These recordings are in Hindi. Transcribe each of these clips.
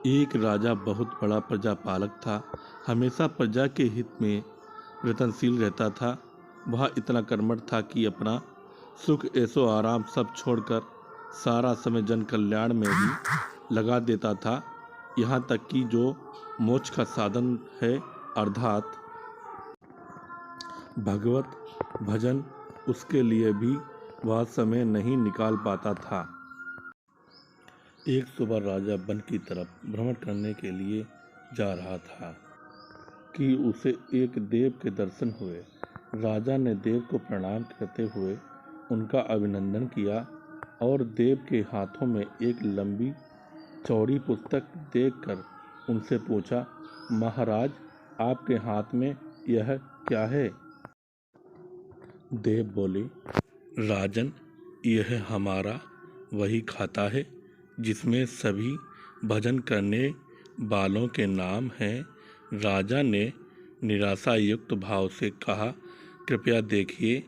एक राजा बहुत बड़ा प्रजापालक था। हमेशा प्रजा के हित में यत्नशील रहता था। वह इतना कर्मठ था कि अपना सुख ऐशो आराम सब छोड़कर सारा समय जन कल्याण में ही लगा देता था। यहाँ तक कि जो मोक्ष का साधन है अर्थात भगवत भजन, उसके लिए भी वह समय नहीं निकाल पाता था। एक सुबह राजा वन की तरफ भ्रमण करने के लिए जा रहा था कि उसे एक देव के दर्शन हुए। राजा ने देव को प्रणाम करते हुए उनका अभिनंदन किया और देव के हाथों में एक लंबी चौड़ी पुस्तक देखकर उनसे पूछा, महाराज, आपके हाथ में यह क्या है? देव बोले, राजन, यह हमारा वही खाता है जिसमें सभी भजन करने वालों के नाम हैं। राजा ने निराशायुक्त भाव से कहा, कृपया देखिए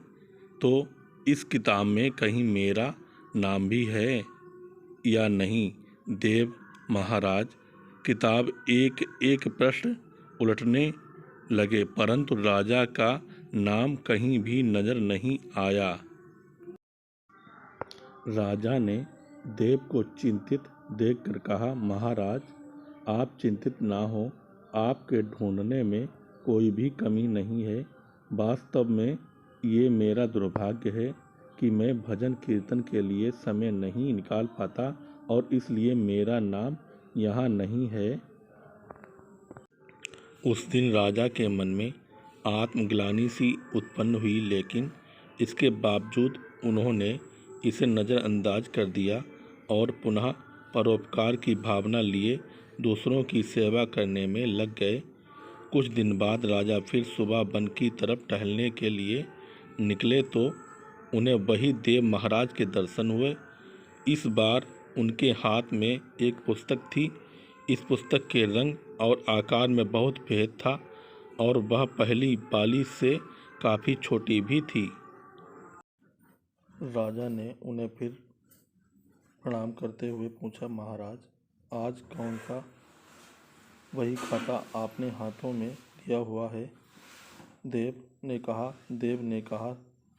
तो इस किताब में कहीं मेरा नाम भी है या नहीं। देव महाराज किताब एक एक प्रश्न उलटने लगे, परंतु राजा का नाम कहीं भी नजर नहीं आया। राजा ने देव को चिंतित देखकर कहा, महाराज, आप चिंतित ना हो, आपके ढूंढने में कोई भी कमी नहीं है। वास्तव में ये मेरा दुर्भाग्य है कि मैं भजन कीर्तन के लिए समय नहीं निकाल पाता और इसलिए मेरा नाम यहाँ नहीं है। उस दिन राजा के मन में आत्मग्लानि सी उत्पन्न हुई, लेकिन इसके बावजूद उन्होंने इसे नज़रअंदाज कर दिया और पुनः परोपकार की भावना लिए दूसरों की सेवा करने में लग गए। कुछ दिन बाद राजा फिर सुबह वन की तरफ टहलने के लिए निकले तो उन्हें वही देव महाराज के दर्शन हुए। इस बार उनके हाथ में एक पुस्तक थी। इस पुस्तक के रंग और आकार में बहुत भेद था और वह पहली वाली से काफ़ी छोटी भी थी। राजा ने उन्हें फिर प्रणाम करते हुए पूछा, महाराज, आज कौन सा वही खाता आपने हाथों में लिया हुआ है? देव ने कहा,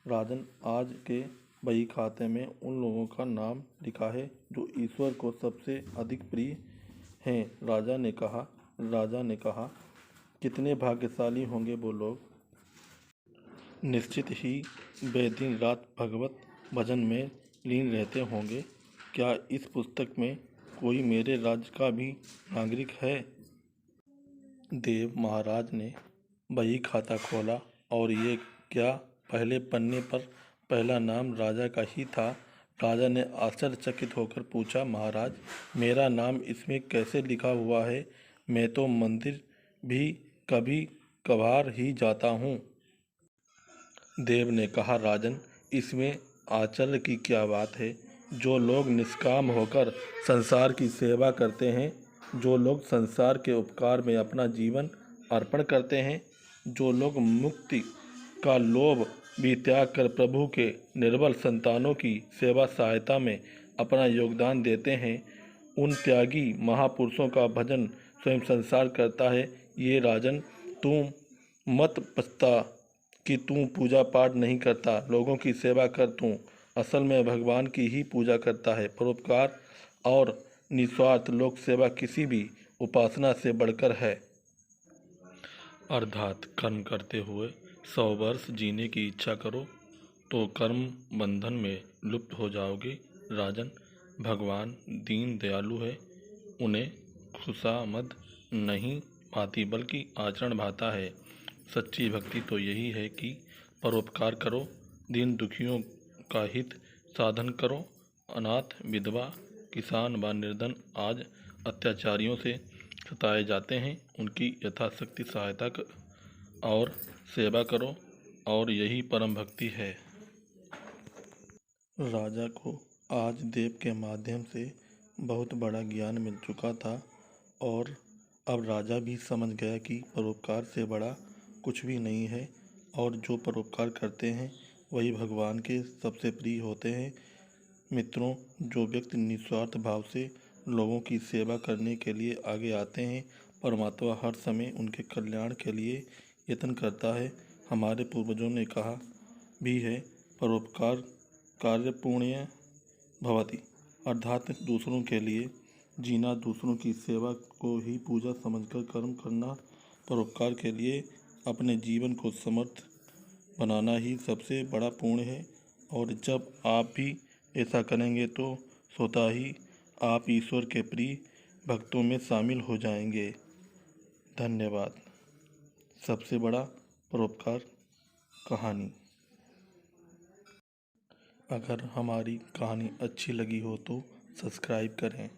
राजन, आज के बही खाते में उन लोगों का नाम लिखा है जो ईश्वर को सबसे अधिक प्रिय हैं। राजा ने कहा, कितने भाग्यशाली होंगे वो लोग। निश्चित ही वे दिन रात भगवत भजन में लीन रहते होंगे। क्या इस पुस्तक में कोई मेरे राज्य का भी नागरिक है? देव महाराज ने बही खाता खोला और ये क्या, पहले पन्ने पर पहला नाम राजा का ही था। राजा ने आश्चर्यचकित होकर पूछा, महाराज, मेरा नाम इसमें कैसे लिखा हुआ है? मैं तो मंदिर भी कभी कभार ही जाता हूँ। देव ने कहा, राजन, इसमें आश्चर्य की क्या बात है? जो लोग निष्काम होकर संसार की सेवा करते हैं, जो लोग संसार के उपकार में अपना जीवन अर्पण करते हैं, जो लोग मुक्ति का लोभ भी त्याग कर प्रभु के निर्बल संतानों की सेवा सहायता में अपना योगदान देते हैं, उन त्यागी महापुरुषों का भजन स्वयं संसार करता है। ये राजन, तू मत पछता कि तू पूजा पाठ नहीं करता, लोगों की सेवा कर। तू असल में भगवान की ही पूजा करता है। परोपकार और निस्वार्थ लोक सेवा किसी भी उपासना से बढ़कर है। अर्थात कर्म करते हुए 100 वर्ष जीने की इच्छा करो तो कर्म बंधन में लुप्त हो जाओगे। राजन, भगवान दीन दयालु है, उन्हें खुशामद नहीं भाती बल्कि आचरण भाता है। सच्ची भक्ति तो यही है कि परोपकार करो, दीन दुखियों का हित साधन करो। अनाथ, विधवा, किसान व निर्धन आज अत्याचारियों से सताए जाते हैं, उनकी यथाशक्ति सहायता और सेवा करो, और यही परम भक्ति है। राजा को आज देव के माध्यम से बहुत बड़ा ज्ञान मिल चुका था और अब राजा भी समझ गया कि परोपकार से बड़ा कुछ भी नहीं है और जो परोपकार करते हैं वही भगवान के सबसे प्रिय होते हैं। मित्रों, जो व्यक्ति निस्वार्थ भाव से लोगों की सेवा करने के लिए आगे आते हैं। परमात्मा हर समय उनके कल्याण के लिए यत्न करता है। हमारे पूर्वजों ने कहा भी है, परोपकार कार्य पुण्य भवति, अर्थात दूसरों के लिए जीना, दूसरों की सेवा को ही पूजा समझकर कर्म करना, परोपकार के लिए अपने जीवन को समर्थ बनाना ही सबसे बड़ा पुण्य है। और जब आप भी ऐसा करेंगे तो स्वतः ही आप ईश्वर के प्रिय भक्तों में शामिल हो जाएंगे। धन्यवाद। सबसे बड़ा परोपकार कहानी। अगर हमारी कहानी अच्छी लगी हो तो सब्सक्राइब करें।